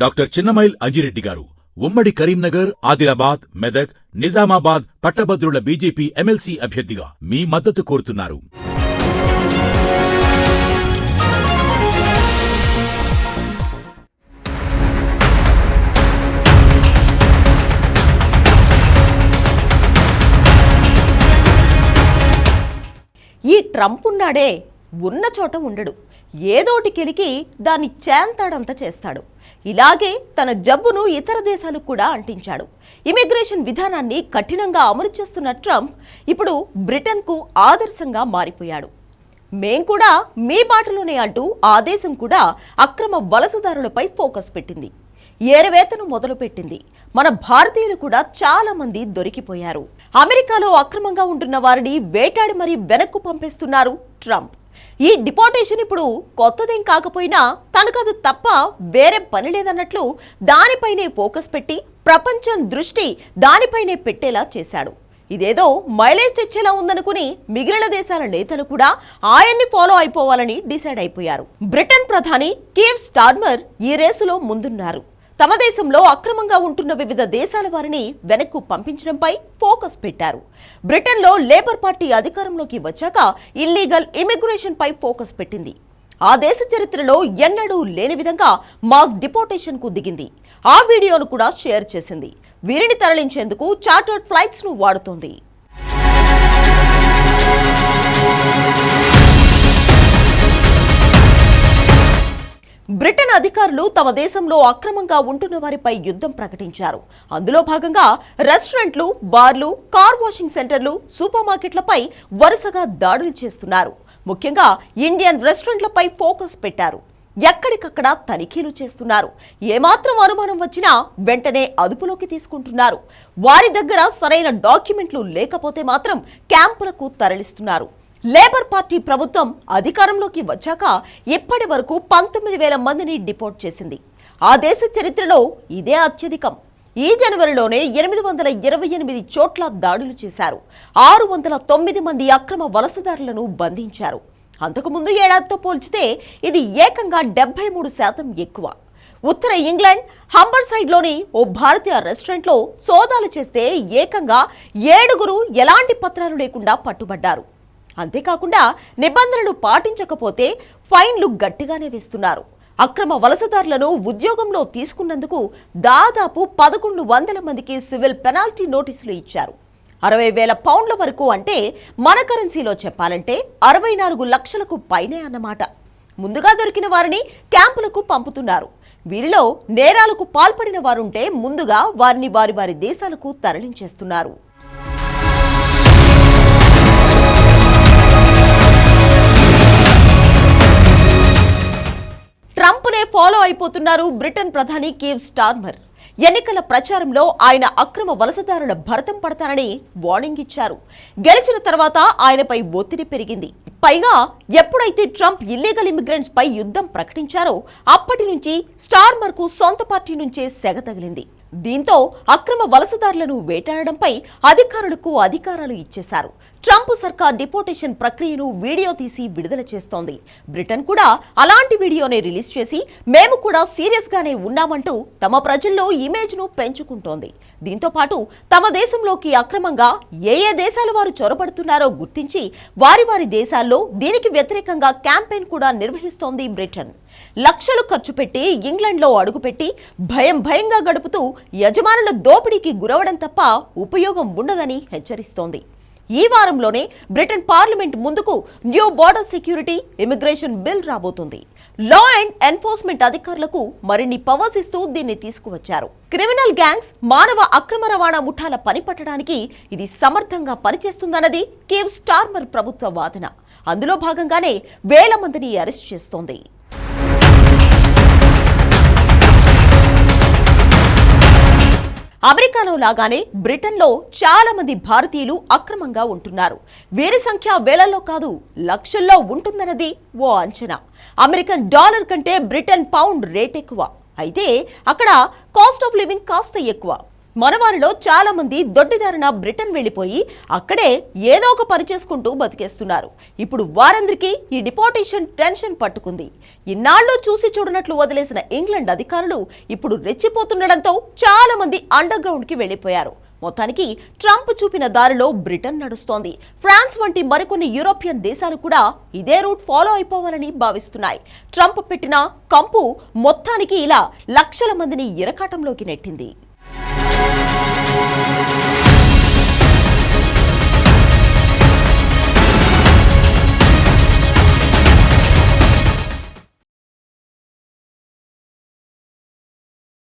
Doctor Chinnamail Anji Reddy గారు ఉమ్మడి కరీంనగర్, ఆదిలాబాద్, మెదక్, నిజామాబాద్ పట్టభద్రుల బీజేపీ ఎమ్మెల్సీ అభ్యర్థిగా మీ మద్దతు కోరుతున్నారు. ఈ ట్రంప్ ఉన్నాడే, ఉన్న చోట ఉండడు. ఏదోటి కెలికి దాన్ని చేంతాడంత చేస్తాడు. ఇలాగే తన జబ్బును ఇతర దేశాలకు కూడా అంటించాడు. ఇమిగ్రేషన్ విధానాన్ని కఠినంగా అమలు చేస్తున్న ట్రంప్ ఇప్పుడు బ్రిటన్కు ఆదర్శంగా మారిపోయాడు. మేం కూడా మీ బాటలోనే అంటూ ఆ దేశం కూడా అక్రమ వలసదారులపై ఫోకస్ పెట్టింది. ఏరవేతను మొదలుపెట్టింది. మన భారతీయులు కూడా చాలా మంది దొరికిపోయారు. అమెరికాలో అక్రమంగా ఉంటున్న వారిని వేటాడి మరీ వెనక్కు పంపేస్తున్నారు ట్రంప్. ఈ డిపోర్టేషన్ ఇప్పుడు కొత్తదేం కాకపోయినా తనకది తప్ప వేరే పని లేదన్నట్లు దానిపైనే ఫోకస్ పెట్టి ప్రపంచం దృష్టి దానిపైనే పెట్టేలా చేశాడు. ఇదేదో మైలేజ్ తెచ్చేలా ఉందనుకుని మిగిలిన దేశాల నేతలు కూడా ఆయన్ని ఫాలో అయిపోవాలని డిసైడ్ అయిపోయారు. బ్రిటన్ ప్రధాని కీర్ స్టార్మర్ ఈ రేసులో ముందున్నారు. తమ దేశంలో అక్రమంగా ఉంటున్న వివిధ దేశాల వారిని వెనక్కు పంపించడంపై ఫోకస్ పెట్టారు. బ్రిటన్లో లేబర్ పార్టీ అధికారంలోకి వచ్చాక ఇల్లీగల్ ఇమిగ్రేషన్ పై ఫోకస్ పెట్టింది. ఆ దేశ చరిత్రలో ఎన్నడూ లేని విధంగా మాస్ డిపోర్టేషన్ కు దిగింది. ఆ వీడియోను కూడా షేర్ చేసింది. వీరిని తరలించేందుకు చార్టర్డ్ ఫ్లైట్స్ ను వాడుతోంది. బ్రిటన్ అధికారులు తమ దేశంలో అక్రమంగా ఉంటున్న వారిపై యుద్ధం ప్రకటించారు. అందులో భాగంగా రెస్టారెంట్లు, బార్లు, కార్ వాషింగ్ సెంటర్లు, సూపర్ మార్కెట్లపై వరుసగా దాడులు చేస్తున్నారు. ముఖ్యంగా ఇండియన్ రెస్టారెంట్లపై ఫోకస్ పెట్టారు. ఎక్కడికక్కడ తనిఖీలు చేస్తున్నారు. ఏమాత్రం అనుమానం వచ్చినా వెంటనే అదుపులోకి తీసుకుంటున్నారు. వారి దగ్గర సరైన డాక్యుమెంట్లు లేకపోతే మాత్రం క్యాంపులకు తరలిస్తున్నారు. లేబర్ పార్టీ ప్రభుత్వం అధికారంలోకి వచ్చాక ఇప్పటి వరకు 19,000 మందిని డిపోర్ట్ చేసింది. ఆ దేశ చరిత్రలో ఇదే అత్యధికం. ఈ జనవరిలోనే 828 చోట్ల దాడులు చేశారు. 609 మంది అక్రమ వలసదారులను బంధించారు. అంతకుముందు ఏడాదితో పోల్చితే ఇది ఏకంగా 73% ఎక్కువ. ఉత్తర ఇంగ్లాండ్ హంబర్సైడ్లోని ఓ భారతీయ రెస్టారెంట్లో సోదాలు చేస్తే ఏకంగా 7 ఎలాంటి పత్రాలు లేకుండా పట్టుబడ్డారు. అంతేకాకుండా నిబంధనలు పాటించకపోతే ఫైన్లు గట్టిగానే వేస్తున్నారు. అక్రమ వలసదారులను ఉద్యోగంలో తీసుకున్నందుకు దాదాపు 1,100 మందికి సివిల్ పెనాల్టీ నోటీసులు ఇచ్చారు. 60,000 పౌండ్ల వరకు, అంటే మన కరెన్సీలో చెప్పాలంటే 64 లక్షలకు పైనే అన్నమాట. ముందుగా దొరికిన వారిని క్యాంపులకు పంపుతున్నారు. వీరిలో నేరాలకు పాల్పడిన వారుంటే ముందుగా వారిని వారి వారి దేశాలకు తరలించేస్తున్నారు. ట్రంప్నే ఫాలో అయిపోతున్నారు బ్రిటన్ ప్రధాని కీర్ స్టార్మర్. ఎన్నికల ప్రచారంలో ఆయన అక్రమ వలసదారుల భరతం పడతారని వార్నింగ్ ఇచ్చారు. గెలిచిన తర్వాత ఆయనపై ఒత్తిడి పెరిగింది. పైగా ఎప్పుడైతే ట్రంప్ ఇల్లీగల్ ఇమిగ్రెంట్స్ పై యుద్ధం ప్రకటించారో అప్పటి నుంచి స్టార్మర్ కు సొంత పార్టీ నుంచే సెగ తగిలింది. దీంతో అక్రమ వలసదారులను వేటాడడంపై అధికారులకు అధికారాలు ఇచ్చేశారు. ట్రంప్ సర్కార్ డిపోర్టేషన్ ప్రక్రియను వీడియో తీసి విడుదల చేస్తోంది. బ్రిటన్ కూడా అలాంటి వీడియోనే రిలీజ్ చేసి మేము కూడా సీరియస్ గానే ఉన్నామంటూ తమ ప్రజల్లో ఇమేజ్ ను పెంచుకుంటోంది. దీంతో పాటు తమ దేశంలోకి అక్రమంగా ఏ దేశాల వారు చొరబడుతున్నారో గుర్తించి వారి వారి దేశాల్లో దీనికి వ్యతిరేకంగా క్యాంపెయిన్ కూడా నిర్వహిస్తోంది బ్రిటన్. లక్షలు ఖర్చు పెట్టి ఇంగ్లాండ్లో అడుగుపెట్టి భయంగా గడుపుతూ యజమానుల దోపిడీకి గురవడం తప్ప ఉపయోగం ఉండదని హెచ్చరిస్తోంది. ఈ వారంలోనే బ్రిటన్ పార్లమెంట్ ముందుకు new border security immigration bill రాబోతుంది. లా అండ్ ఎన్ఫోర్స్మెంట్ అధికారులకు మరిన్ని పవర్స్ ఇస్తూ దీన్ని తీసుకువచ్చారు. క్రిమినల్ గ్యాంగ్స్, మానవ అక్రమ రవాణా ముఠాల పనిపట్టడానికి ఇది సమర్థంగా పనిచేస్తుందన్నది కీర్ స్టార్మర్ ప్రభుత్వ వాదన. అందులో భాగంగానే వేల మందిని అరెస్ట్ చేస్తోంది. అమెరికాలో లాగానే బ్రిటన్లో చాలా మంది భారతీయులు అక్రమంగా ఉంటున్నారు. వీరి సంఖ్య వేలల్లో కాదు, లక్షల్లో ఉంటుందన్నది ఓ అంచనా. అమెరికన్ డాలర్ కంటే బ్రిటన్ పౌండ్ రేట్ ఎక్కువ. అయితే అక్కడ కాస్ట్ ఆఫ్ లివింగ్ కాస్త ఎక్కువ. మనవారిలో చాలా మంది దొడ్డిదారిన బ్రిటన్ వెళ్లిపోయి అక్కడే ఏదో ఒక పని చేసుకుంటూ బతికేస్తున్నారు. ఇప్పుడు వారందరికీ ఈ డిపోర్టేషన్ టెన్షన్ పట్టుకుంది. ఇన్నాళ్ళు చూసి చూడనట్లు వదిలేసిన ఇంగ్లాండ్ అధికారులు ఇప్పుడు రెచ్చిపోతుండడంతో చాలా మంది అండర్ గ్రౌండ్ కి వెళ్లిపోయారు. మొత్తానికి ట్రంప్ చూపిన దారిలో బ్రిటన్ నడుస్తోంది. ఫ్రాన్స్ వంటి మరికొన్ని యూరోపియన్ దేశాలు కూడా ఇదే రూట్ ఫాలో అయిపోవాలని భావిస్తున్నాయి. ట్రంప్ పెట్టిన కంపు మొత్తానికి ఇలా లక్షల మందిని ఇరకాటంలోకి నెట్టింది.